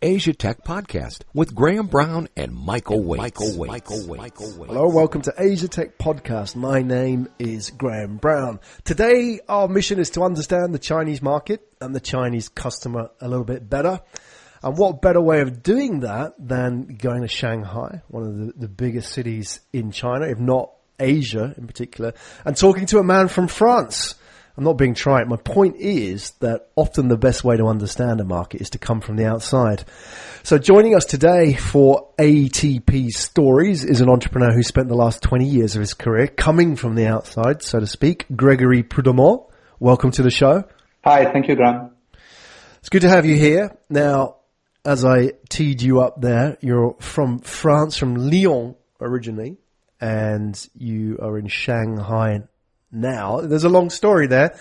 Asia Tech Podcast with Graham Brown and Michael Waite. Hello, welcome to Asia Tech Podcast. My name is Graham Brown. Today, our mission is to understand the Chinese market and the Chinese customer a little bit better. And what better way of doing that than going to Shanghai, one of the biggest cities in China, if not Asia in particular, and talking to a man from France. I'm not being trite. My point is that often the best way to understand a market is to come from the outside. So joining us today for ATP Stories is an entrepreneur who spent the last 20 years of his career coming from the outside, so to speak. Gregory Prudhommeaux, welcome to the show. Hi, thank you, Graham. It's good to have you here. Now, as I teed you up there, you're from France, from Lyon originally, and you are in Shanghai now. There's a long story there,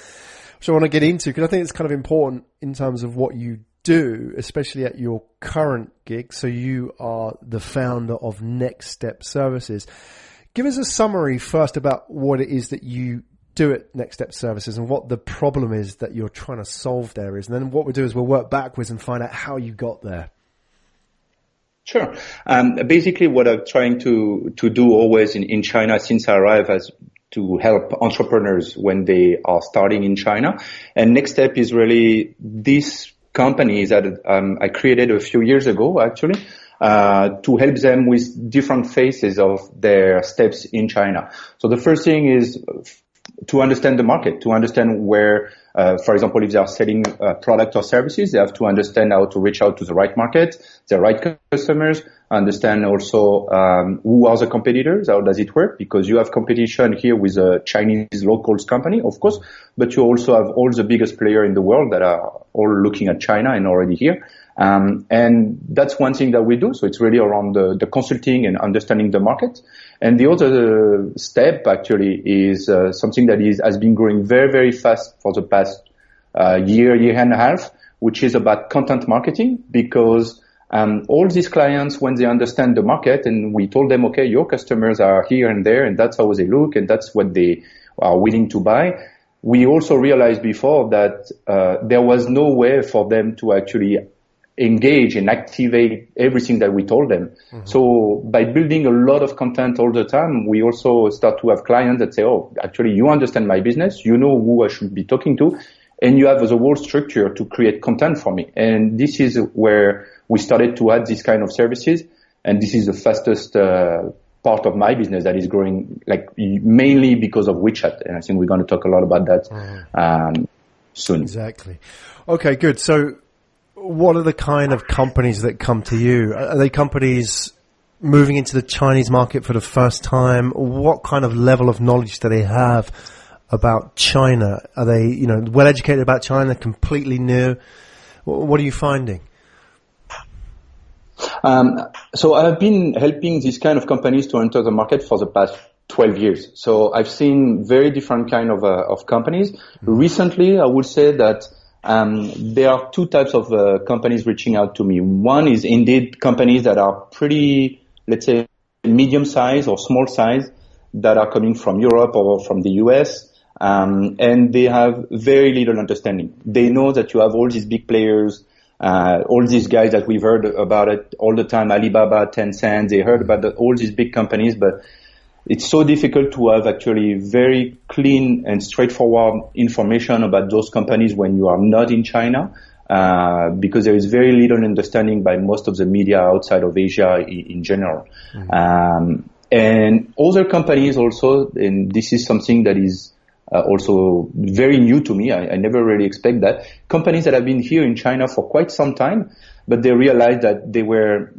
which I want to get into because I think it's kind of important in terms of what you do, especially at your current gig. So you are the founder of Next Step Services. Give us a summary first about what it is that you do at Next Step Services and what the problem is that you're trying to solve there is. And then what we'll do is we'll work backwards and find out how you got there. Sure. Basically what I'm trying to do always in China since I arrived as to help entrepreneurs when they are starting in China. And Next Step is really this company that I created a few years ago, actually, to help them with different phases of their steps in China. So the first thing is to understand the market, to understand where, for example, if they are selling product or services, they have to understand how to reach out to the right market, the right customers, understand also who are the competitors, how does it work, because you have competition here with a Chinese locals company, of course, but you also have all the biggest players in the world that are all looking at China and already here. And that's one thing that we do. So it's really around the consulting and understanding the market. And the other step actually is something that has been growing very, very fast for the past year and a half, which is about content marketing, because all these clients, when they understand the market and we told them, okay, your customers are here and there and that's how they look and that's what they are willing to buy. We also realized before that there was no way for them to actually engage and activate everything that we told them. Mm-hmm. So by building a lot of content all the time, we also start to have clients that say, oh, actually you understand my business, you know who I should be talking to, and you have the whole structure to create content for me. And this is where we started to add this kind of services. And this is the fastest part of my business that is growing, like mainly because of WeChat. And I think we're going to talk a lot about that soon. Exactly. Okay, good. So what are the kind of companies that come to you? Are they companies moving into the Chinese market for the first time? What kind of level of knowledge do they have about China? Are they, well educated about China, completely new? What are you finding? So I've been helping these kind of companies to enter the market for the past 12 years. So I've seen very different kind of companies. Mm-hmm. Recently, I would say that there are two types of companies reaching out to me. One is indeed companies that are pretty, let's say, medium size or small size that are coming from Europe or from the US, and they have very little understanding. They know that you have all these big players, all these guys that we've heard about it all the time, Alibaba, Tencent, they heard about all these big companies, but it's so difficult to have actually very clean and straightforward information about those companies when you are not in China, because there is very little understanding by most of the media outside of Asia in general. Mm-hmm. And other companies also, and this is something that is also very new to me. I never really expect that. Companies that have been here in China for quite some time, but they realized that they were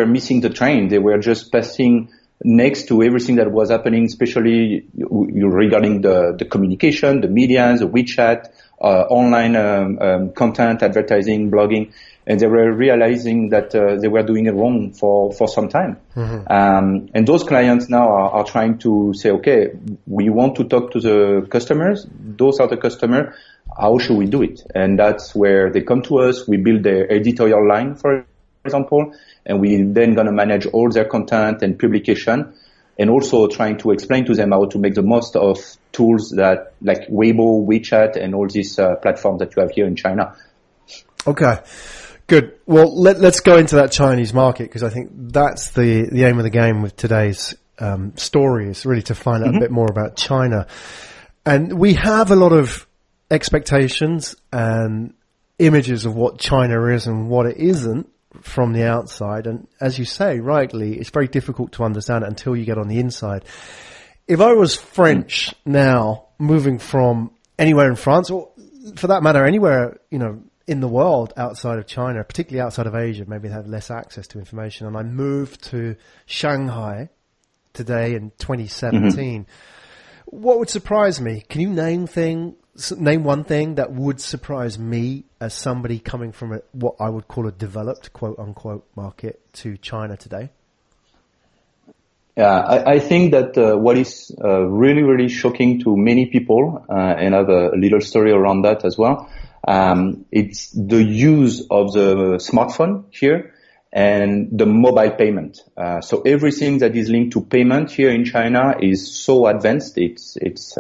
missing the train. They were just passing next to everything that was happening, especially regarding the communication, the media, the WeChat, online content, advertising, blogging, and they were realizing that they were doing it wrong for some time. Mm-hmm. And those clients now are trying to say, okay, we want to talk to the customers. Those are the customers. How should we do it? And that's where they come to us. We build their editorial line, for example, and we then going to manage all their content and publication, and also trying to explain to them how to make the most of tools that like Weibo, WeChat, and all these platforms that you have here in China. Okay, Good. Well, let's go into that Chinese market, because I think that's the aim of the game with today's story, is really to find out a bit more about China. And we have a lot of expectations and images of what China is and what it isn't from the outside. And as you say, rightly, it's very difficult to understand it until you get on the inside. If I was French now, moving from anywhere in France, or for that matter, anywhere, in the world outside of China, particularly outside of Asia, maybe they have less access to information, and I moved to Shanghai today in 2017, what would surprise me? Can you name one thing that would surprise me as somebody coming from what I would call a developed, quote unquote, market to China today? Yeah, I think that what is really, really shocking to many people, and I have a little story around that as well, it's the use of the smartphone here and the mobile payment. So everything that is linked to payment here in China is so advanced. It's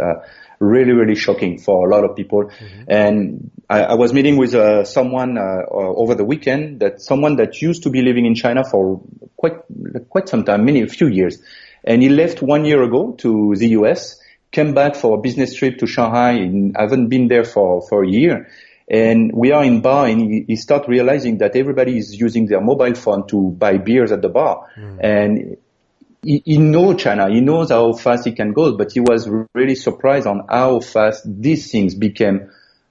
really, really shocking for a lot of people. And I was meeting with someone over the weekend, someone that used to be living in China for quite some time, a few years. And he left 1 year ago to the US, came back for a business trip to Shanghai, and haven't been there for a year. And we are in bar, and he started realizing that everybody is using their mobile phone to buy beers at the bar. And he knows China, he knows how fast it can go, but he was really surprised on how fast these things became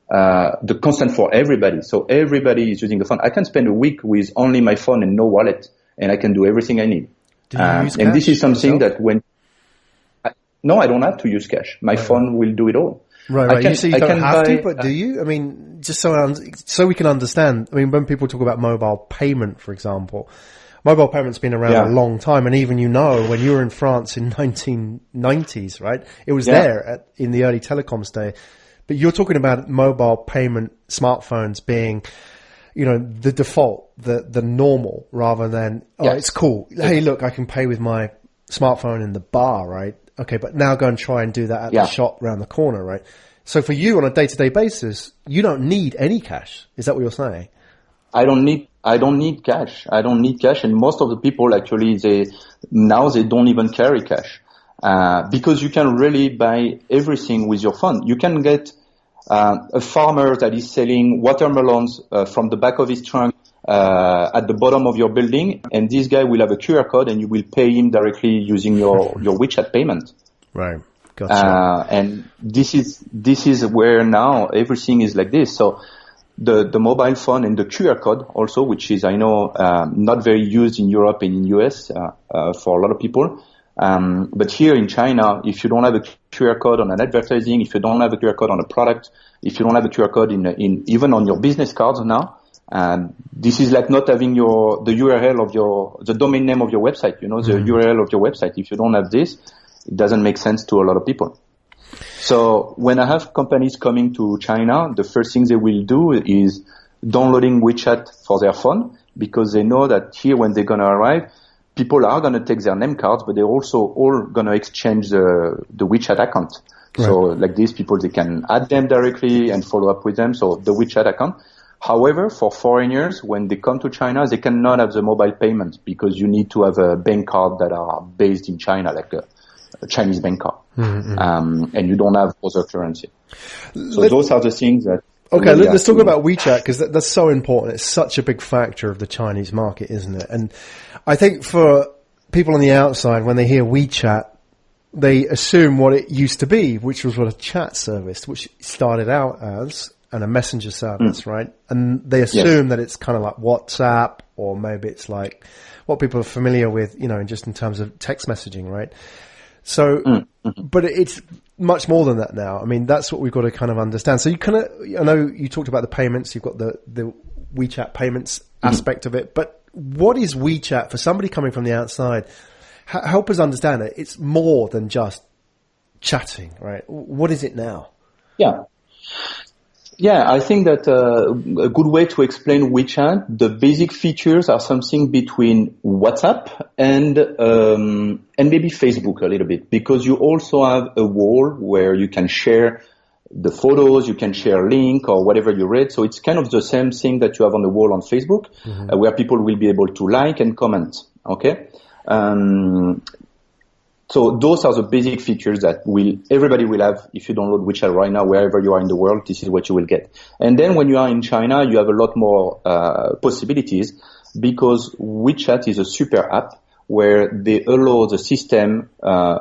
the constant for everybody. So everybody is using the phone. I can spend a week with only my phone and no wallet, and I can do everything I need. Do you use and this is something yourself? that no, I don't have to use cash. My phone will do it all. Right. You don't have to, but do you? I mean, just so we can understand. I mean, when people talk about mobile payment, for example, mobile payment's been around a long time, and even when you were in France in 1990s, right? It was there in the early telecoms day. But you're talking about mobile payment smartphones being, the default, the normal, rather than it's cool. Hey, look, I can pay with my smartphone in the bar, right? Okay, but now go and try and do that at the shop around the corner, right? So for you on a day-to-day basis, you don't need any cash. Is that what you're saying? I don't need cash. I don't need cash. And most of the people actually, they don't even carry cash. Because you can really buy everything with your phone. You can get, a farmer that is selling watermelons, from the back of his trunk, at the bottom of your building, and this guy will have a QR code, and you will pay him directly using your WeChat payment. Right. Gotcha. And this is where now everything is like this. So the mobile phone and the QR code also, which is, I know, not very used in Europe and in US, for a lot of people. But here in China, if you don't have a QR code on an advertising, if you don't have a QR code on a product, if you don't have a QR code in even on your business cards now, this is like not having the URL of the domain name of your website, the URL of your website. If you don't have this, it doesn't make sense to a lot of people. So when I have companies coming to China, the first thing they will do is downloading WeChat for their phone, because they know that here when they're going to arrive, people are going to take their name cards, but they're also all going to exchange the WeChat account. Right. So like these people, they can add them directly and follow up with them. So the WeChat account. However, for foreigners, when they come to China, they cannot have the mobile payment, because you need to have a bank card that are based in China, like a Chinese bank card. And you don't have other currency. So those are the things that... Okay, let's talk about WeChat, because that's so important. It's such a big factor of the Chinese market, isn't it? And I think for people on the outside, when they hear WeChat, they assume what it used to be, which was what a chat service, which started out as, and a messenger service, right? And they assume that it's kind of like WhatsApp, or maybe it's like what people are familiar with, just in terms of text messaging, right? So, but it's much more than that now. I mean, that's what we've got to kind of understand. So I know you talked about the payments, you've got the WeChat payments aspect of it, but what is WeChat for somebody coming from the outside? Help us understand it. It's more than just chatting, right? What is it now? Yeah, I think that a good way to explain WeChat, the basic features are something between WhatsApp and maybe Facebook a little bit, because you also have a wall where you can share the photos, you can share link or whatever you read. So it's kind of the same thing that you have on the wall on Facebook, where people will be able to like and comment. Okay. So those are the basic features that everybody will have. If you download WeChat right now, wherever you are in the world, this is what you will get. And then when you are in China, you have a lot more possibilities, because WeChat is a super app where they allow the system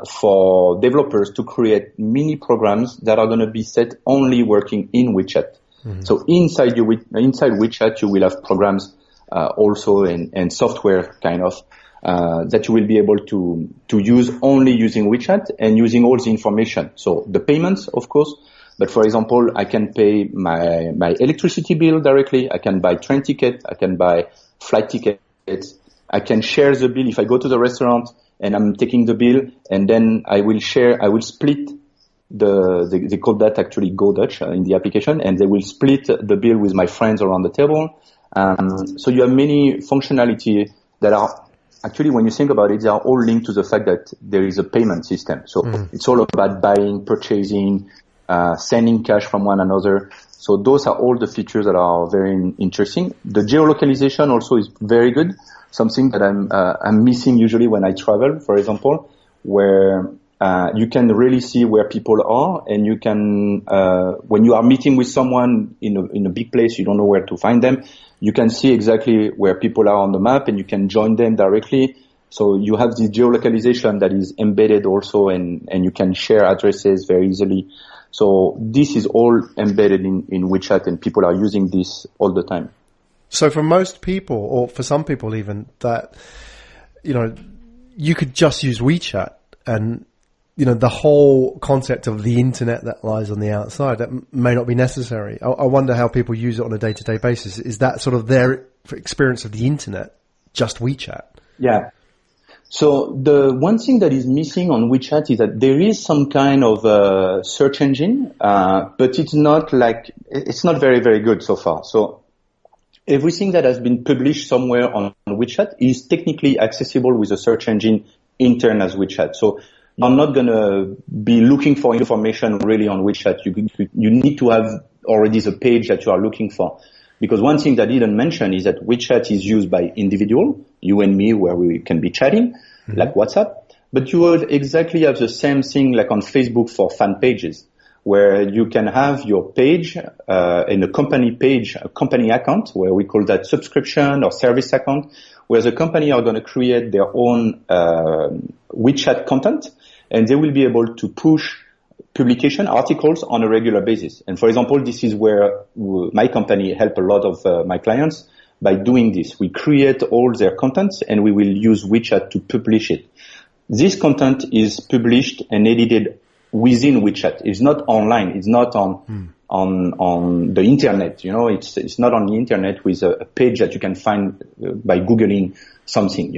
for developers to create mini programs that are going to be set only working in WeChat. So inside WeChat, you will have programs also and software kind of that you will be able to use only using WeChat and using all the information. So the payments, of course, but for example, I can pay my electricity bill directly. I can buy train ticket. I can buy flight tickets. I can share the bill if I go to the restaurant and I'm taking the bill, and then I will split they call that actually Go Dutch in the application, and they will split the bill with my friends around the table. So you have many functionality that are actually, when you think about it, they are all linked to the fact that there is a payment system. So it's all about buying, purchasing, sending cash from one another. So those are all the features that are very interesting. The geolocalization also is very good. Something that I'm missing usually when I travel, for example, where you can really see where people are, and you can when you are meeting with someone in a big place, you don't know where to find them. You can see exactly where people are on the map, and you can join them directly. So you have this geolocalization that is embedded also, and you can share addresses very easily. So this is all embedded in WeChat, and people are using this all the time. So for most people, or for some people even, that, you could just use WeChat, and, the whole concept of the internet that lies on the outside, that may not be necessary. I wonder how people use it on a day-to-day basis. Is that sort of their experience of the internet, just WeChat? Yeah. So the one thing that is missing on WeChat is that there is some kind of search engine, but it's not very, very good so far. So everything that has been published somewhere on WeChat is technically accessible with a search engine intern as WeChat. So you're not going to be looking for information really on WeChat. You need to have already the page that you are looking for. Because one thing that I didn't mention is that WeChat is used by individual, you and me, where we can be chatting, like WhatsApp. But you will exactly have the same thing like on Facebook for fan pages, where you can have your page in a company page, a company account, where we call that subscription or service account, where the company are going to create their own WeChat content, and they will be able to push publication articles on a regular basis. And for example, this is where my company help a lot of my clients by doing this. We create all their contents, and we will use WeChat to publish it. This content is published and edited within WeChat. It's not online. It's not on the internet. It's not on the internet with a page that you can find by Googling something,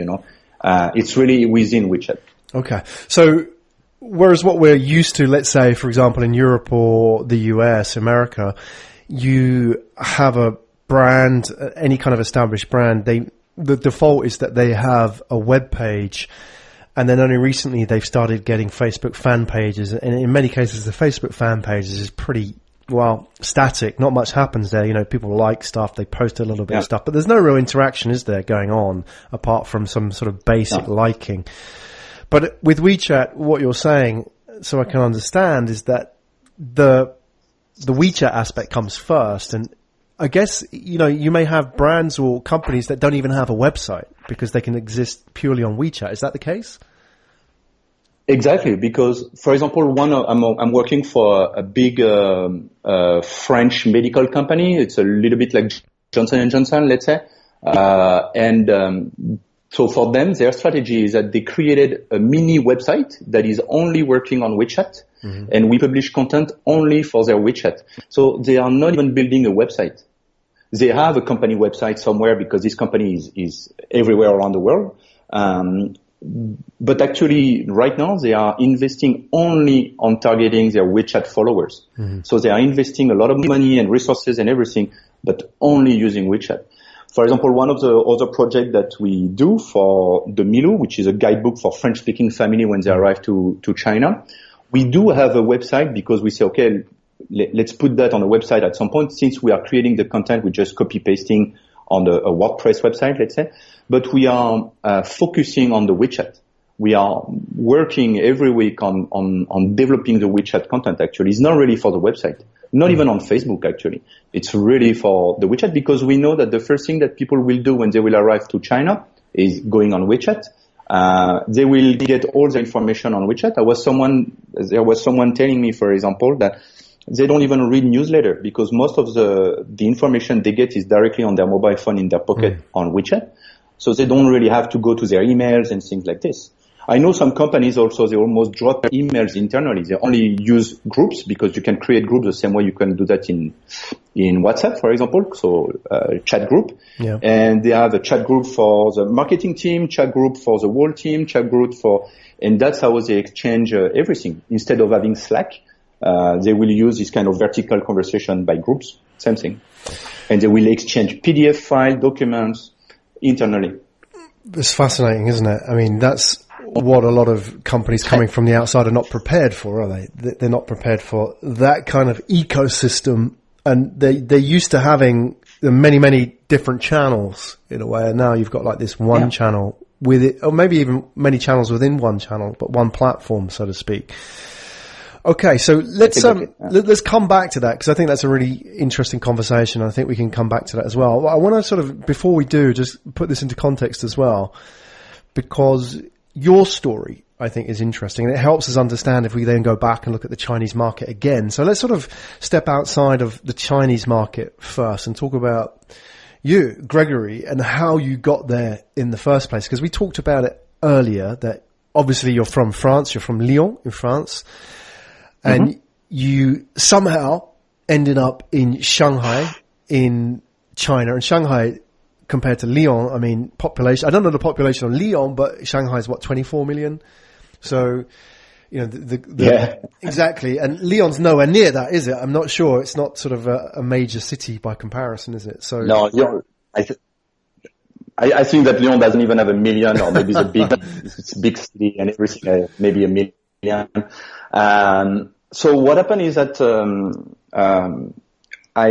It's really within WeChat. Okay. So whereas what we're used to, let's say, for example, in Europe or the US, America, you have a brand, any kind of established brand, the default is that they have a web page. And then only recently they've started getting Facebook fan pages. And in many cases, the Facebook fan pages is pretty, static. Not much happens there. People like stuff. They post a little bit of stuff. But there's no real interaction, is there, going on, apart from some sort of basic liking. But with WeChat, what you're saying, so I can understand, is that the WeChat aspect comes first. And I guess, you may have brands or companies that don't even have a website because they can exist purely on WeChat. Is that the case? Exactly, because, for example, I'm working for a big French medical company. It's a little bit like Johnson & Johnson, let's say. So for them, their strategy is that they created a mini website that is only working on WeChat, and we publish content only for their WeChat. So they are not even building a website. They have a company website somewhere because this company is everywhere around the world. But actually, right now, they are investing only on targeting their WeChat followers. So they are investing a lot of money and resources and everything, but only using WeChat. For example, one of the other projects that we do for the Milou, which is a guidebook for French-speaking family when they arrive to China, we do have a website because we say, okay, let's put that on a website at some point. Since we are creating the content, we're just copy pasting on a WordPress website, let's say. But we are focusing on the WeChat. We are working every week on developing the WeChat content. Actually, it's not really for the website, not even on Facebook. Actually, it's really for the WeChat, because we know that the first thing that people will do when they will arrive to China is going on WeChat. They will get all the information on WeChat. There was someone telling me, for example, that they don't even read newsletter because most of the information they get is directly on their mobile phone in their pocket on WeChat. So they don't really have to go to their emails and things like this. I know some companies also, they almost drop emails internally. They only use groups, because you can create groups the same way you can do that in WhatsApp, for example. So, chat group. Yeah. And they have a chat group for the marketing team, chat group for the whole team, chat group and that's how they exchange everything. Instead of having Slack, they will use this kind of vertical conversation by groups. Same thing. And they will exchange PDF file, documents internally. It's fascinating, isn't it? I mean, that's what a lot of companies coming from the outside are not prepared for, are they? They're not prepared for that kind of ecosystem, and they're used to having many, many different channels in a way, and now you've got like this one channel with it, or maybe even many channels within one channel, but one platform, so to speak. Okay, so let's come back to that, because I think that's a really interesting conversation. I think we can come back to that as well. I want to sort of, before we do, just put this into context as well, because your story, I think, is interesting, and it helps us understand if we then go back and look at the Chinese market again. So let's sort of step outside of the Chinese market first and talk about you, Gregory, and how you got there in the first place. Because we talked about it earlier, that obviously you're from France, you're from Lyon in France, and you somehow ended up in Shanghai in China. And Shanghai, compared to Lyon, I mean, population, I don't know the population of Lyon, but Shanghai is 24 million. So, you know, exactly. And Lyon's nowhere near that, is it? I'm not sure. It's not sort of a major city by comparison, is it? So no, I think that Lyon doesn't even have 1 million, or maybe it's a big city and everything, maybe 1 million. So what happened is that, I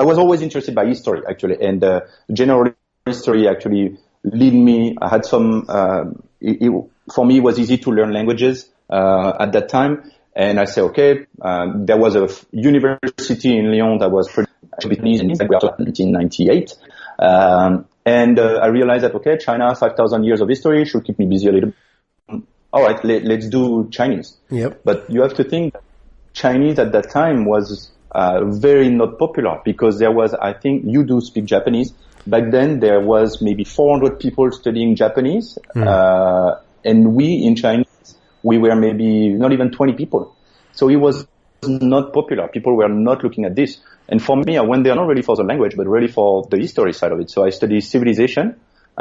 was always interested by history, actually, and general history actually lead me. I had some, for me, it was easy to learn languages at that time. And I said, okay, there was a university in Lyon that was pretty Japanese in 1998. And I realized that, okay, China, 5,000 years of history should keep me busy a little bit. All right, let's do Chinese. Yep. But you have to think that Chinese at that time was very not popular, because there was, I think you do speak Japanese. Back then there was maybe 400 people studying Japanese. And we in Chinese, we were maybe not even 20 people. So it was not popular. People were not looking at this. And for me, I went there not really for the language, but really for the history side of it. So I studied civilization,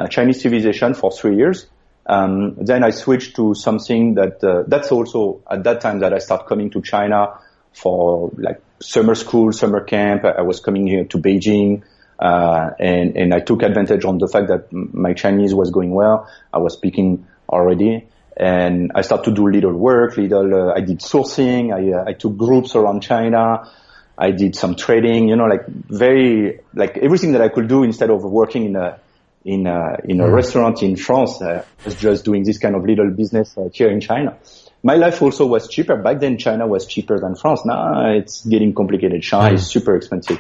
Chinese civilization for 3 years. Then I switched to something that's also at that time that I started coming to China for like summer school, summer camp. I was coming here to Beijing, and I took advantage on the fact that my Chinese was going well. I was speaking already, and I started to do little work, I did sourcing. I took groups around China. I did some trading, like everything that I could do instead of working in a restaurant in France. I was just doing this kind of little business here in China. My life also was cheaper. Back then, China was cheaper than France. Now it's getting complicated. Shanghai is super expensive.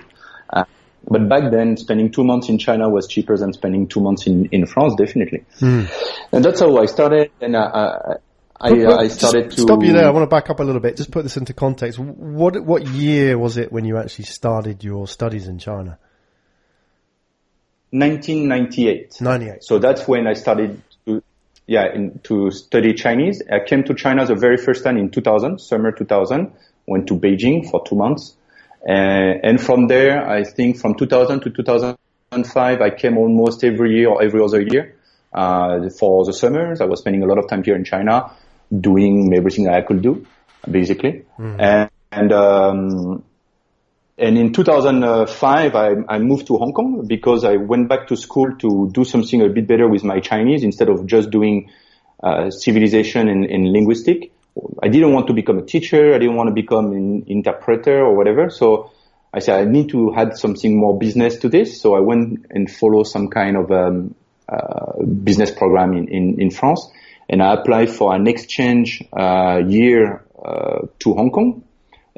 But back then, spending 2 months in China was cheaper than spending 2 months in France, definitely. And that's how I started. And I started to stop you there. I want to back up a little bit. Just put this into context. What year was it when you actually started your studies in China? 1998. 98. So that's when I started to study Chinese. I came to China the very first time in 2000, summer 2000. Went to Beijing for 2 months. And from there, I think from 2000 to 2005, I came almost every year or every other year, for the summers. I was spending a lot of time here in China doing everything I could do, basically. And in 2005, I moved to Hong Kong because I went back to school to do something a bit better with my Chinese instead of just doing civilization and linguistic. I didn't want to become a teacher. I didn't want to become an interpreter or whatever. So I said, I need to add something more business to this. So I went and followed some kind of business program in France. And I applied for an exchange year to Hong Kong.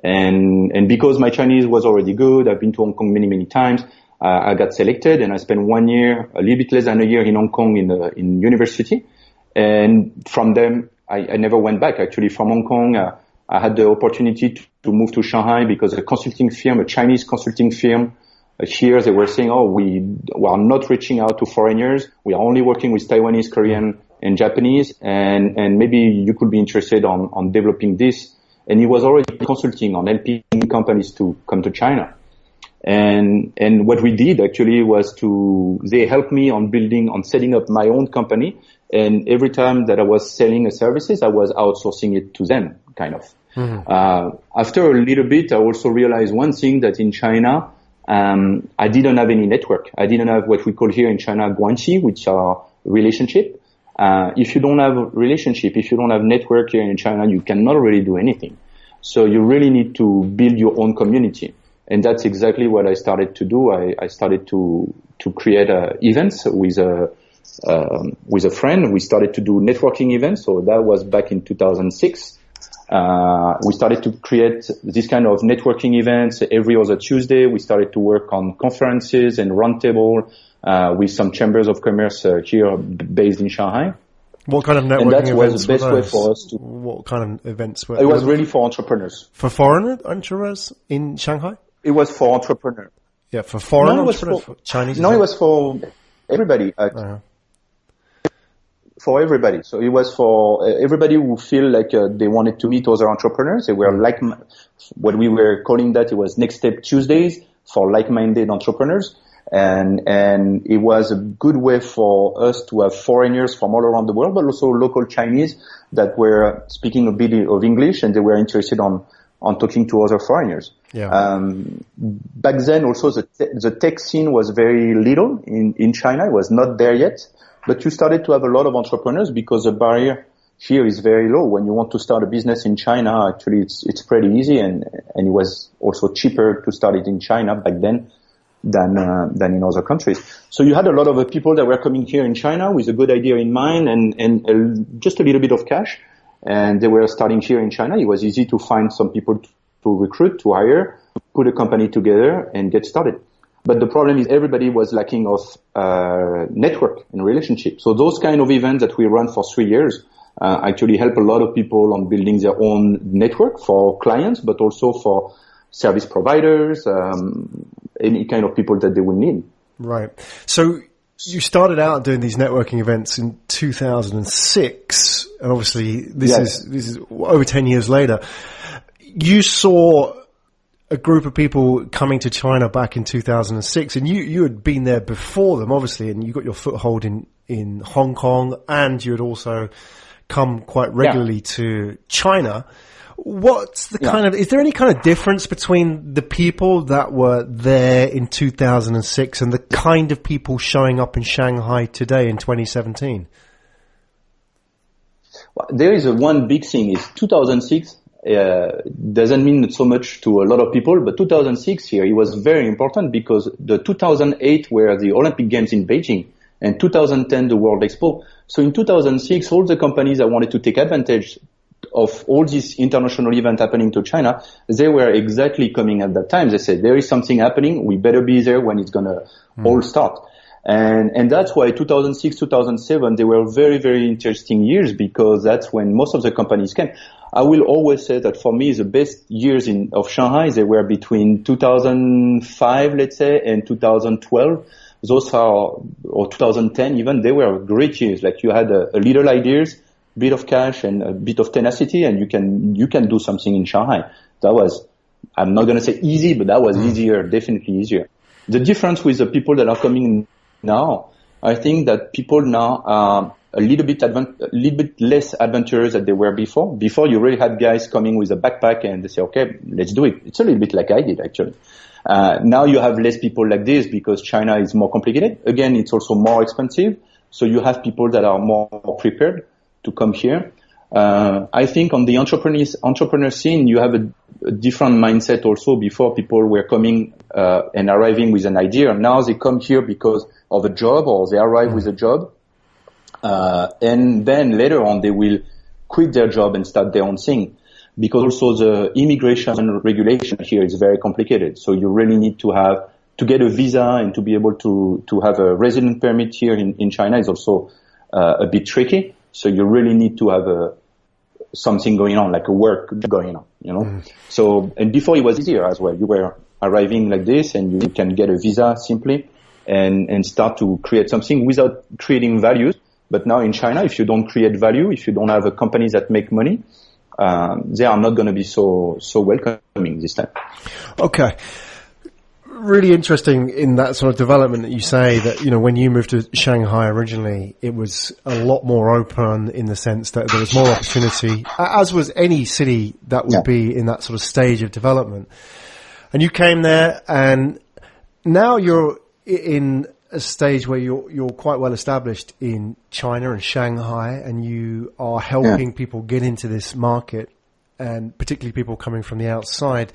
And because my Chinese was already good, I've been to Hong Kong many times, I got selected, and I spent 1 year, a little bit less than a year in Hong Kong in university. And from them, I never went back. Actually, from Hong Kong, I had the opportunity to move to Shanghai because a consulting firm, a Chinese consulting firm, here they were saying, we are not reaching out to foreigners. We are only working with Taiwanese, Korean, and Japanese, and maybe you could be interested on developing this. And he was already consulting on helping companies to come to China. And what we did actually was they helped me on setting up my own company. And every time that I was selling services, I was outsourcing it to them, kind of. Mm-hmm. After a little bit, I also realized one thing, that in China, I didn't have any network. I didn't have what we call here in China guanxi, which are relationship. If you don't have a relationship, if you don't have network here in China, you cannot really do anything. So you really need to build your own community. And that's exactly what I started to do. I started to create events with a friend. We started to do networking events. So that was back in 2006. We started to create this kind of networking events every other Tuesday. We started to work on conferences and roundtable with some chambers of commerce here based in Shanghai. What kind of networking events was the best way for us to? What kind of events were? It was really for entrepreneurs. For foreign entrepreneurs in Shanghai? It was for entrepreneurs. Yeah, for foreign entrepreneurs, for Chinese. No, it was for everybody. For everybody. So it was for everybody who feel like they wanted to meet other entrepreneurs. They were what we were calling that. It was Next Step Tuesdays for like-minded entrepreneurs. And it was a good way for us to have foreigners from all around the world, but also local Chinese that were speaking a bit of English, and they were interested on talking to other foreigners. Yeah. Back then also the tech scene was very little in China. It was not there yet, but you started to have a lot of entrepreneurs because the barrier here is very low. When you want to start a business in China, actually it's pretty easy, and it was also cheaper to start it in China back then than in other countries. So you had a lot of people that were coming here in China with a good idea in mind and just a little bit of cash. And they were starting here in China. It was easy to find some people to recruit, to hire, put a company together and get started. But the problem is everybody was lacking of network and relationship. So those kind of events that we run for 3 years actually help a lot of people on building their own network for clients, but also for service providers, any kind of people that they will need. Right. So you started out doing these networking events in 2006, and obviously this is over 10 years later. You saw a group of people coming to China back in 2006, and you had been there before them, obviously, and you got your foothold in Hong Kong, and you had also come quite regularly to China. What's the is there any kind of difference between the people that were there in 2006 and the kind of people showing up in Shanghai today in 2017? Well, there is one big thing is 2006 doesn't mean so much to a lot of people, but 2006 here, it was very important because the 2008 were the Olympic Games in Beijing and 2010 the World Expo. So in 2006, all the companies that wanted to take advantage of all these international events happening to China, they were exactly coming at that time. They said, there is something happening. We better be there when it's going to all start. And that's why 2006, 2007, they were very, very interesting years because that's when most of the companies came. I will always say that for me, the best years of Shanghai, they were between 2005, let's say, and 2012. Those are, or 2010 even, they were great years. Like you had a little ideas, bit of cash and a bit of tenacity, and you can do something in Shanghai. That was, I'm not going to say easy, but that was easier, definitely easier. The difference with the people that are coming now, I think that people now are a little bit less adventurous than they were before. Before you really had guys coming with a backpack and they say, okay, let's do it. It's a little bit like I did actually. Now you have less people like this because China is more complicated. Again, it's also more expensive. So you have people that are more prepared to come here. I think on the entrepreneur scene, you have a different mindset also. Before, people were coming and arriving with an idea. Now they come here because of a job, or they arrive with a job. And then later on, they will quit their job and start their own thing. Because also the immigration regulation here is very complicated. So you really need to get a visa and to be able to have a resident permit here in China is also a bit tricky. So you really need to have something going on, like a work going on, you know. So, and before it was easier as well. You were arriving like this and you can get a visa simply and start to create something without creating values. But now in China, if you don't create value, if you don't have a company that make money, they are not going to be so welcoming this time. Okay. Really interesting in that sort of development that you say that, you know, when you moved to Shanghai originally, it was a lot more open in the sense that there was more opportunity, as was any city that would be in that sort of stage of development. And you came there, and now you're in a stage where you're quite well established in China and Shanghai, and you are helping people get into this market, and particularly people coming from the outside.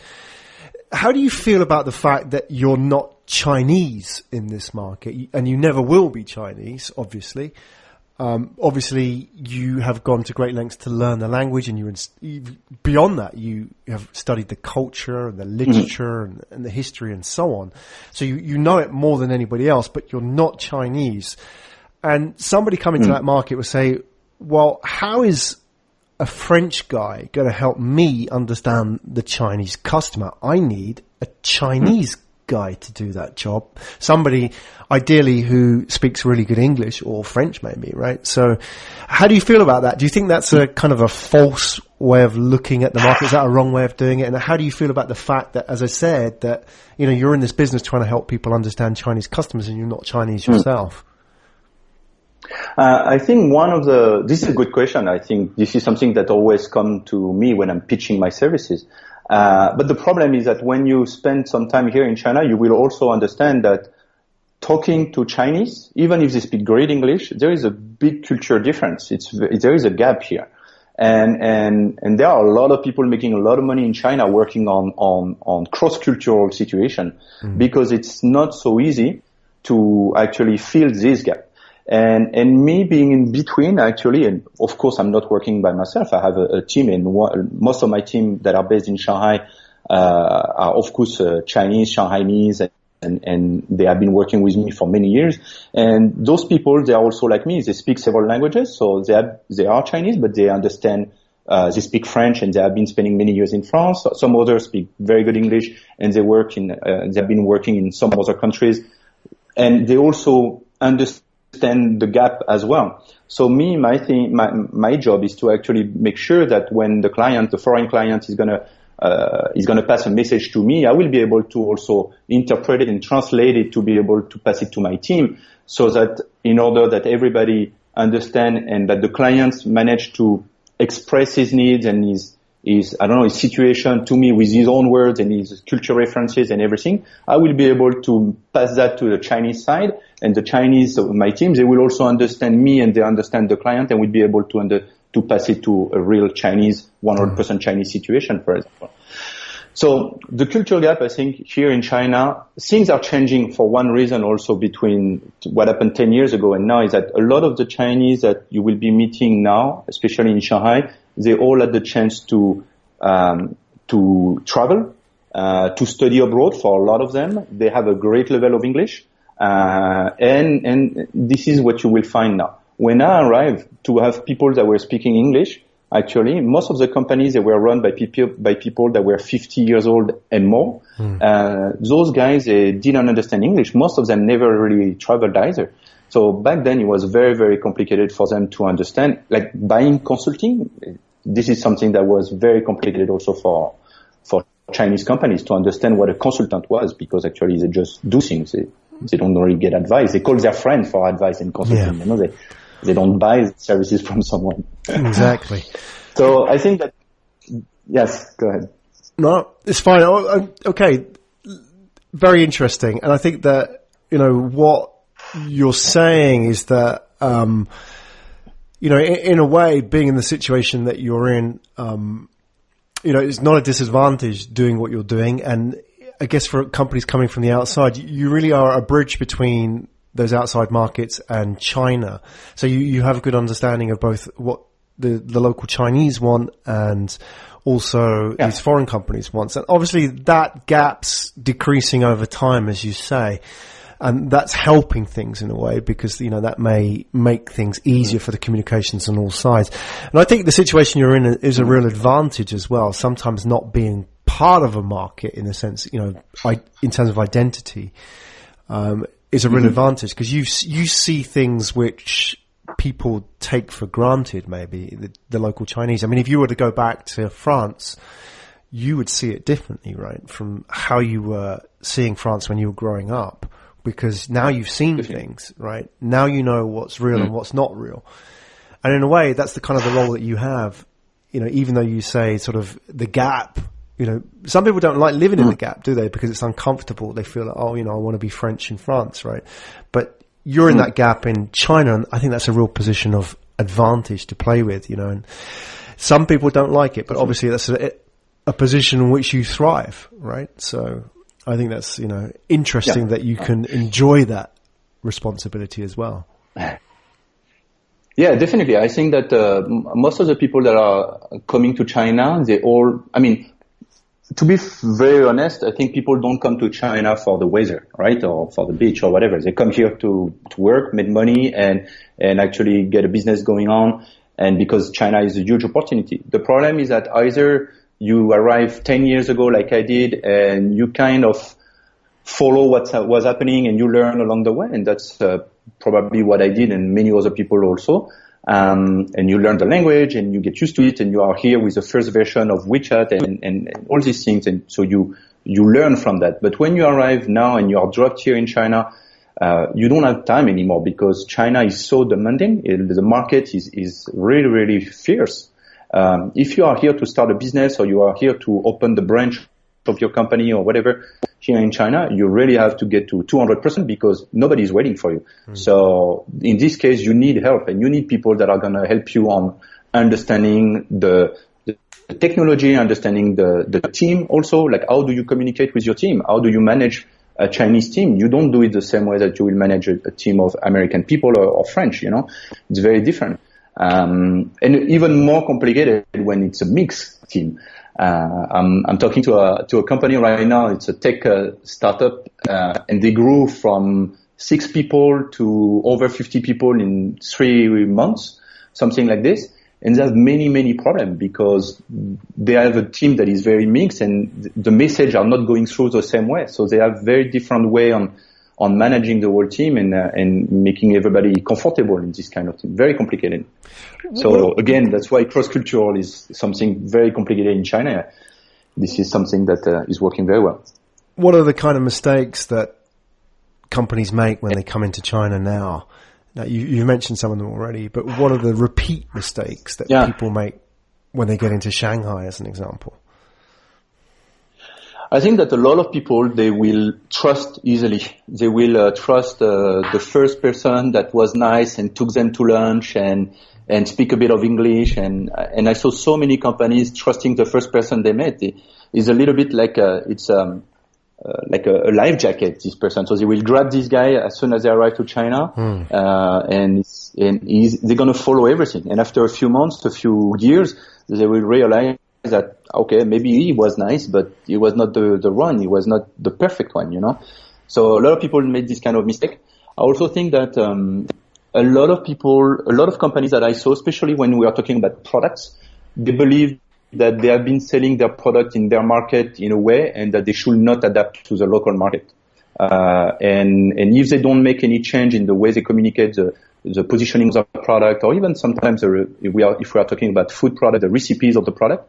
How do you feel about the fact that you're not Chinese in this market, and you never will be Chinese, obviously? Obviously, you have gone to great lengths to learn the language, and beyond that, you have studied the culture and the literature and the history and so on. So you know it more than anybody else, but you're not Chinese. And somebody coming to that market would say, well, how is a French guy going to help me understand the Chinese customer? I need a Chinese guy to do that job. Somebody ideally who speaks really good English or French maybe, right? So how do you feel about that? Do you think that's a kind of a false way of looking at the market? Is that a wrong way of doing it? And how do you feel about the fact that, as I said, that, you know, you're in this business trying to help people understand Chinese customers and you're not Chinese yourself? I think this is a good question. I think this is something that always comes to me when I'm pitching my services. But the problem is that when you spend some time here in China, you will also understand that talking to Chinese, even if they speak great English, there is a big culture difference. There is a gap here. And there are a lot of people making a lot of money in China working on cross-cultural situation because it's not so easy to actually fill this gap. And me being in between actually, and of course I'm not working by myself. I have a team, and most of my team that are based in Shanghai are of course Chinese, Shanghainese, and they have been working with me for many years. And those people, they are also like me. They speak several languages, so they are Chinese, but they understand. They speak French, and they have been spending many years in France. Some others speak very good English, and they have been working in some other countries, and they also understand the gap as well. So my job is to actually make sure that when the foreign client is gonna pass a message to me, I will be able to also interpret it and translate it to be able to pass it to my team, so that in order that everybody understand and that the clients manage to express his needs and his situation to me with his own words and his culture references and everything, I will be able to pass that to the Chinese side, and the Chinese, my team, they will also understand me and they understand the client, and will be able to pass it to a real Chinese, 100% Chinese situation, for example. So the cultural gap, I think, here in China, things are changing for one reason also between what happened 10 years ago and now, is that a lot of the Chinese that you will be meeting now, especially in Shanghai, they all had the chance to travel, to study abroad. For a lot of them, they have a great level of English, and this is what you will find now. When I arrived, to have people that were speaking English, actually, most of the companies, they were run by people that were 50 years old and more. Those guys, they didn't understand English. Most of them never really traveled either. So back then, it was very, very complicated for them to understand. Like buying consulting, this is something that was very complicated also for Chinese companies to understand what a consultant was, because actually they just do things. They don't really get advice. They call their friend for advice and consulting. Yeah. You know, they don't buy services from someone. Exactly. So I think that, yes, go ahead. No, it's fine. Okay. Very interesting. And I think that, you know, what you're saying is that, you know, in a way, being in the situation that you're in, you know, it's not a disadvantage doing what you're doing. And I guess for companies coming from the outside, you really are a bridge between those outside markets and China. So you have a good understanding of both what the local Chinese want and also these foreign companies want. And obviously that gap's decreasing over time, as you say. And that's helping things in a way because, you know, that may make things easier for the communications on all sides. And I think the situation you're in is a real advantage as well. Sometimes not being part of a market in a sense, you know, in terms of identity, is a real advantage because you see things which people take for granted, maybe the local Chinese. I mean, if you were to go back to France, you would see it differently, right? From how you were seeing France when you were growing up. Because now you've seen things, right? Now you know what's real and what's not real. And in a way, that's the kind of the role that you have, you know, even though you say sort of the gap, you know, some people don't like living in the gap, do they? Because it's uncomfortable. They feel like, oh, you know, I want to be French in France, right? But you're in that gap in China, and I think that's a real position of advantage to play with, you know, and some people don't like it, but obviously that's a position in which you thrive, right? So I think that's, you know, interesting that you can enjoy that responsibility as well. Yeah, definitely. I think that most of the people that are coming to China, they all, I mean, to be very honest, I think people don't come to China for the weather, right? Or for the beach or whatever. They come here to work, make money and actually get a business going on. And because China is a huge opportunity. The problem is that either you arrived 10 years ago like I did and you kind of follow what was happening and you learn along the way. And that's probably what I did and many other people also. And you learn the language and you get used to it and you are here with the first version of WeChat and all these things. And so you learn from that. But when you arrive now and you are dropped here in China, you don't have time anymore because China is so demanding. The market is really, really fierce. If you are here to start a business or you are here to open the branch of your company or whatever here in China, you really have to get to 200% because nobody is waiting for you. So in this case, you need help and you need people that are going to help you on understanding the technology, understanding the team also, like how do you communicate with your team? How do you manage a Chinese team? You don't do it the same way that you will manage a team of American people or French, you know, it's very different. And even more complicated when it's a mixed team. I'm talking to a company right now. It's a tech startup, and they grew from 6 people to over 50 people in 3 months, something like this. And they have many problems because they have a team that is very mixed and the message are not going through the same way. So they have very different way on managing the whole team and making everybody comfortable in this kind of thing. Very complicated. So again, that's why cross-cultural is something very complicated in China. This is something that is working very well. What are the kind of mistakes that companies make when they come into China now? Now you mentioned some of them already, but what are the repeat mistakes that people make when they get into Shanghai, as an example? I think that a lot of people, they will trust easily. They will trust the first person that was nice and took them to lunch and speak a bit of English. And I saw so many companies trusting the first person they met. It's a little bit like it's like a life jacket, this person. So they will grab this guy as soon as they arrive to China, and they're going to follow everything. And after a few months, a few years, they will realize that, okay, maybe he was nice, but he was not the one. He was not the perfect one, you know? So a lot of people made this kind of mistake. I also think that, a lot of companies that I saw, especially when we are talking about products, they believe that they have been selling their product in their market in a way and that they should not adapt to the local market. And if they don't make any change in the way they communicate the positioning of the product, or even sometimes if we are talking about food product, the recipes of the product,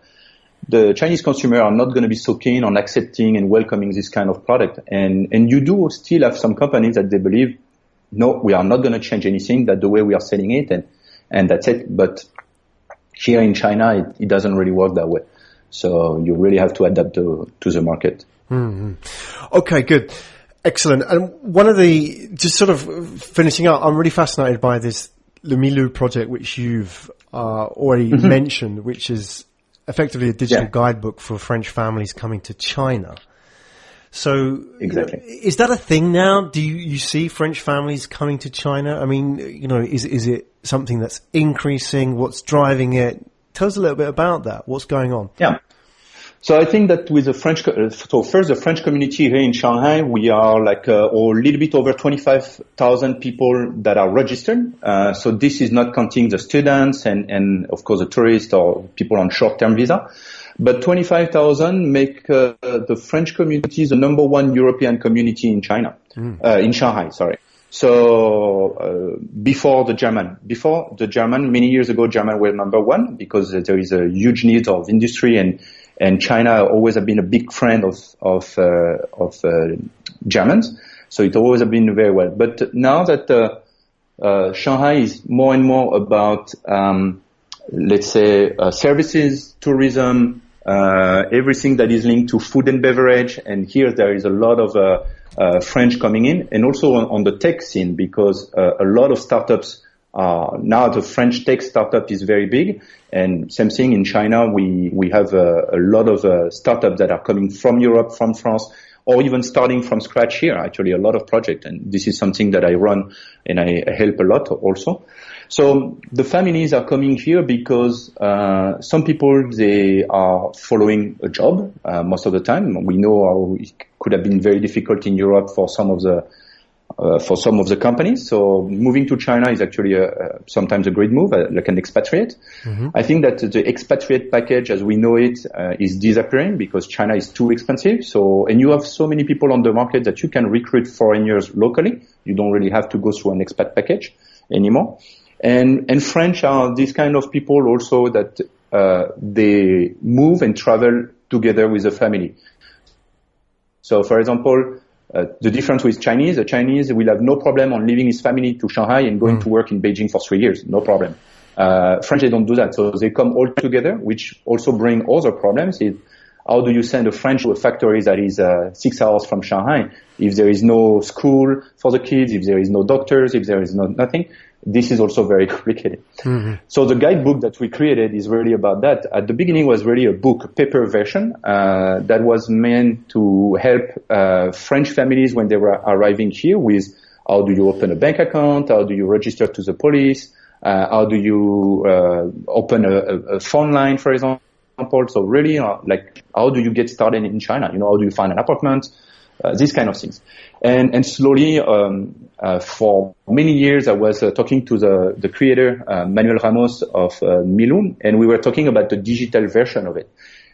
the Chinese consumer are not going to be so keen on accepting and welcoming this kind of product. And you do still have some companies that they believe, no, we are not going to change anything, that the way we are selling it and that's it. But here in China, it doesn't really work that way. So you really have to adapt to the market. Mm-hmm. Okay, good. Excellent. And just sort of finishing up, I'm really fascinated by this the Milu project, which you've already mentioned, which is effectively a digital guidebook for French families coming to China. So exactly. Is that a thing now? Do you see French families coming to China? I mean, is it something that's increasing? What's driving it? Tell us a little bit about that. What's going on? Yeah. So I think that with the French, the French community here in Shanghai, we are like a little bit over 25,000 people that are registered. So this is not counting the students and of course the tourists or people on short-term visa. But 25,000 make the French community the number one European community in China, in Shanghai, sorry. So before the German, many years ago, German were number one because there is a huge need of industry and China always have been a big friend of Germans. So it always have been very well. But now that Shanghai is more and more about, let's say, services, tourism, everything that is linked to food and beverage. And here there is a lot of French coming in, and also on the tech scene, because a lot of startups now the French tech startup is very big, and same thing in China. We have a lot of startups that are coming from Europe, from France, or even starting from scratch here. Actually, a lot of projects, and this is something that I run and I help a lot also. So the families are coming here because some people, they are following a job most of the time. We know how it could have been very difficult in Europe for some of the companies. So moving to China is actually sometimes a great move, like an expatriate. Mm-hmm. I think that the expatriate package as we know it is disappearing because China is too expensive. So, and you have so many people on the market that you can recruit foreigners locally. You don't really have to go through an expat package anymore. And French are these kind of people also that they move and travel together with the family. So for example, the difference with Chinese, the Chinese will have no problem on leaving his family to Shanghai and going to work in Beijing for 3 years. No problem. French, they don't do that. So they come all together, which also bring other problems. How do you send a French to a factory that is 6 hours from Shanghai if there is no school for the kids, if there is no doctors, if there is nothing? This is also very complicated. Mm-hmm. So the guidebook that we created is really about that. At the beginning was really a book, a paper version, that was meant to help French families when they were arriving here with how do you open a bank account, how do you register to the police, how do you open a phone line, for example. So really, like, how do you get started in China? How do you find an apartment? These kind of things. And slowly, for many years, I was talking to the creator, Manuel Ramos of Milu, and we were talking about the digital version of it.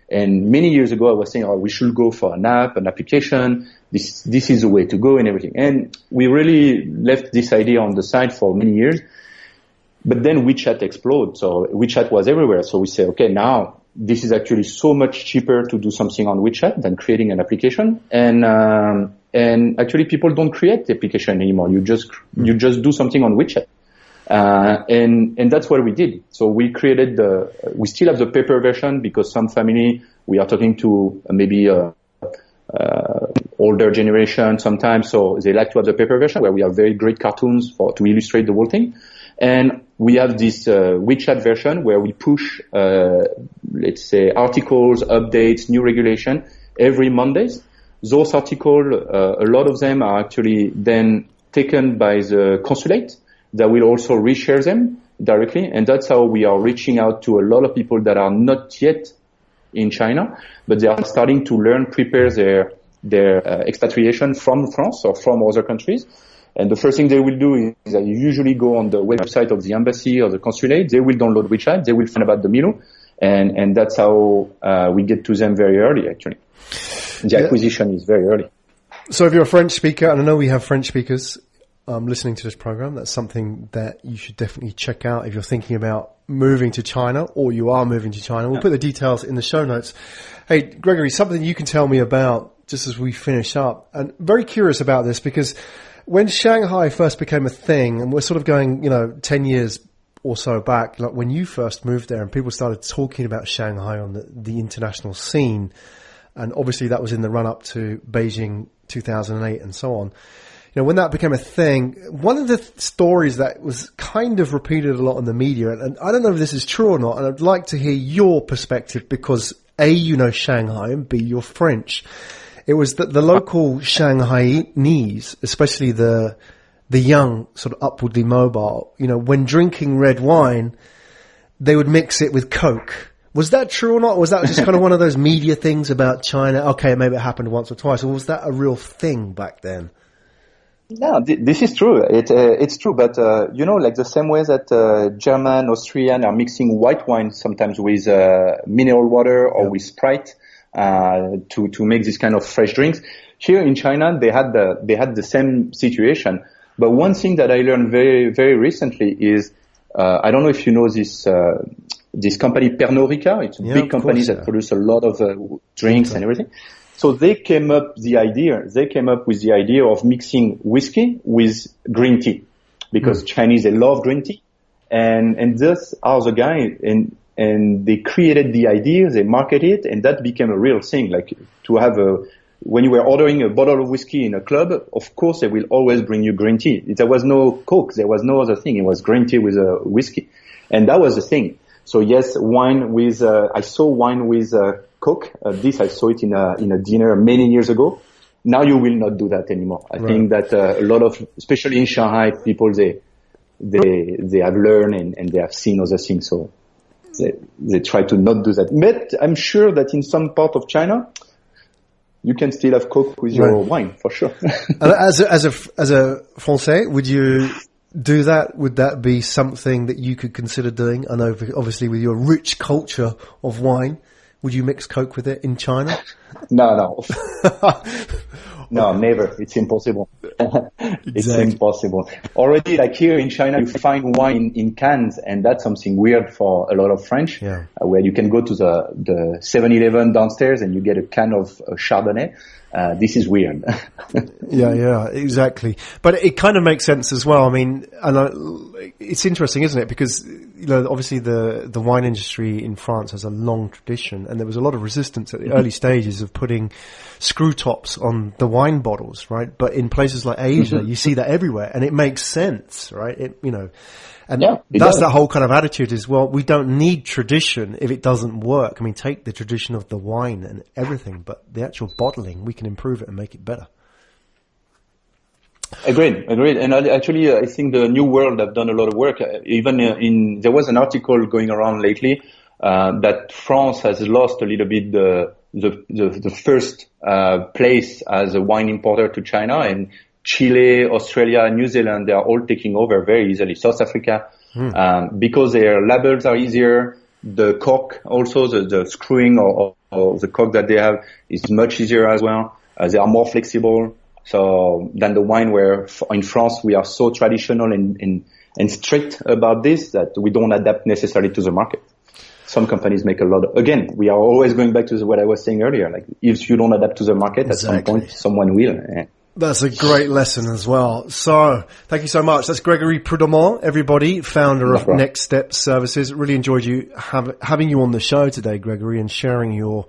And many years ago, I was saying, we should go for an app, an application. This is the way to go and everything. And we really left this idea on the side for many years. But then WeChat exploded. So WeChat was everywhere. So we say, okay, now this is actually so much cheaper to do something on WeChat than creating an application. And actually people don't create the application anymore. You just do something on WeChat. And that's what we did. So we created we still have the paper version because some family, we are talking to maybe, older generation sometimes. So they like to have the paper version where we have very great cartoons to illustrate the whole thing. And we have this WeChat version where we push, let's say, articles, updates, new regulation every Mondays. Those articles, a lot of them are actually then taken by the consulate that will also reshare them directly. And that's how we are reaching out to a lot of people that are not yet in China, but they are starting to prepare their expatriation from France or from other countries. And the first thing they will do is they usually go on the website of the embassy or the consulate. They will download WeChat. They will find about the Milu. And that's how we get to them very early, actually. The acquisition is very early. So if you're a French speaker, and I know we have French speakers listening to this program, that's something that you should definitely check out if you're thinking about moving to China or you are moving to China. We'll put the details in the show notes. Hey, Gregory, something you can tell me about just as we finish up. And very curious about this because when Shanghai first became a thing, and we're sort of going, 10 years or so back, like when you first moved there and people started talking about Shanghai on the international scene, and obviously that was in the run-up to Beijing 2008 and so on. when that became a thing, one of the stories that was kind of repeated a lot in the media, and I don't know if this is true or not, and I'd like to hear your perspective because A, you know Shanghai, and B, you're French. It was that the local Shanghainese, especially the young, sort of upwardly mobile, when drinking red wine, they would mix it with Coke. Was that true or not? Or was that just kind of one of those media things about China? Okay, maybe it happened once or twice. Or was that a real thing back then? No, this is true. It's true, but like the same way that German, Austrian are mixing white wine sometimes with mineral water or with Sprite to make this kind of fresh drinks. Here in China, they had the same situation. But one thing that I learned very, very recently is I don't know if you know this company Pernod Ricard. It's a big company that produces a lot of drinks and everything. So they came up with the idea of mixing whiskey with green tea because Chinese, they love green tea. And thus are the guy and they created the idea, they marketed it, and that became a real thing. Like to have when you were ordering a bottle of whiskey in a club, of course they will always bring you green tea. There was no Coke, there was no other thing. It was green tea with a whiskey. And that was the thing. So yes, I saw wine with Coke. I saw it in a dinner many years ago. Now you will not do that anymore. I think that a lot of, especially in Shanghai, people they have learned and they have seen other things, so they try to not do that. But I'm sure that in some part of China, you can still have Coke with your wine for sure. As a Français, would you do that? Would that be something that you could consider doing? I know, obviously, with your rich culture of wine, would you mix Coke with it in China? No. No, never. It's impossible. It's impossible. Already, like here in China, you find wine in cans, and that's something weird for a lot of French, where you can go to the 7-Eleven downstairs and you get a can of Chardonnay. This is weird. Yeah, exactly. But it kind of makes sense as well. I mean, it's interesting, isn't it? Because, obviously the wine industry in France has a long tradition, and there was a lot of resistance at the early stages of putting Screwtops on the wine bottles, right? But in places like Asia, you see that everywhere, and it makes sense, right? That's that whole kind of attitude is, well, we don't need tradition if it doesn't work. I mean, take the tradition of the wine and everything, but the actual bottling, we can improve it and make it better. Agreed. And actually, I think the New World have done a lot of work. Even there was an article going around lately that France has lost a little bit the first place as a wine importer to China, and Chile, Australia, New Zealand, they are all taking over very easily. South Africa, because their labels are easier. The cork, also the screwing of the cork that they have is much easier as well. They are more flexible. So than the wine where in France we are so traditional and strict about this that we don't adapt necessarily to the market. Some companies make a lot of, again, we are always going back to what I was saying earlier. Like if you don't adapt to the market, at some point someone will. That's a great lesson as well. So thank you so much. That's Gregory Prudhommeaux, everybody, founder of Next Step Services. Really enjoyed having you on the show today, Gregory, and sharing your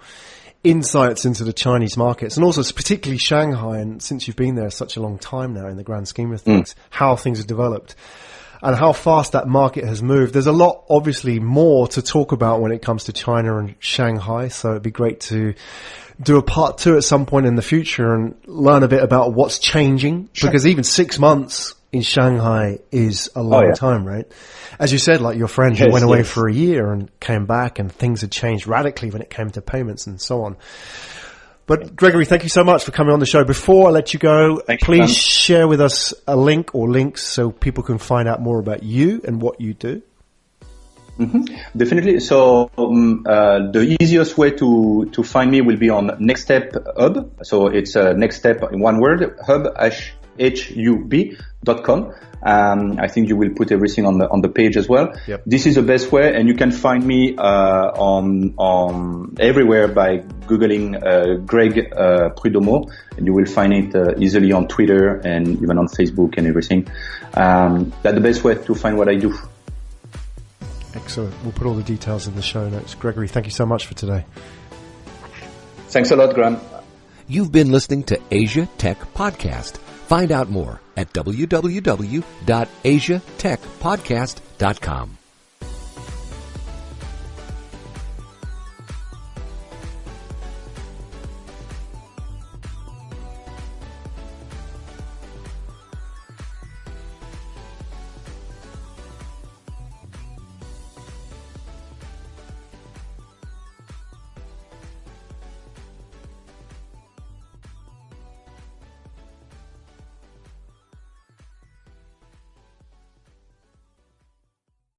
insights into the Chinese markets, and also particularly Shanghai, and since you've been there such a long time now in the grand scheme of things, how things have developed and how fast that market has moved. There's a lot, obviously, more to talk about when it comes to China and Shanghai, so it'd be great to do a part 2 at some point in the future and learn a bit about what's changing, because even 6 months in Shanghai is a long time, right? As you said, like your friend who went away for a year and came back, and things had changed radically when it came to payments and so on. But Gregory, thank you so much for coming on the show. Before I let you go, please share with us a link or links so people can find out more about you and what you do. Definitely. So the easiest way to find me will be on Next Step Hub. So it's Next Step in one word, hub, hub.com. I think you will put everything on the page as well. Yep. This is the best way, and you can find me on everywhere by googling Greg Prudhommeaux, and you will find it easily on Twitter and even on Facebook and everything. That's the best way to find what I do. Excellent. We'll put all the details in the show notes. Gregory, thank you so much for today. Thanks a lot, Graham. You've been listening to Asia Tech Podcast. Find out more at www.asiatechpodcast.com.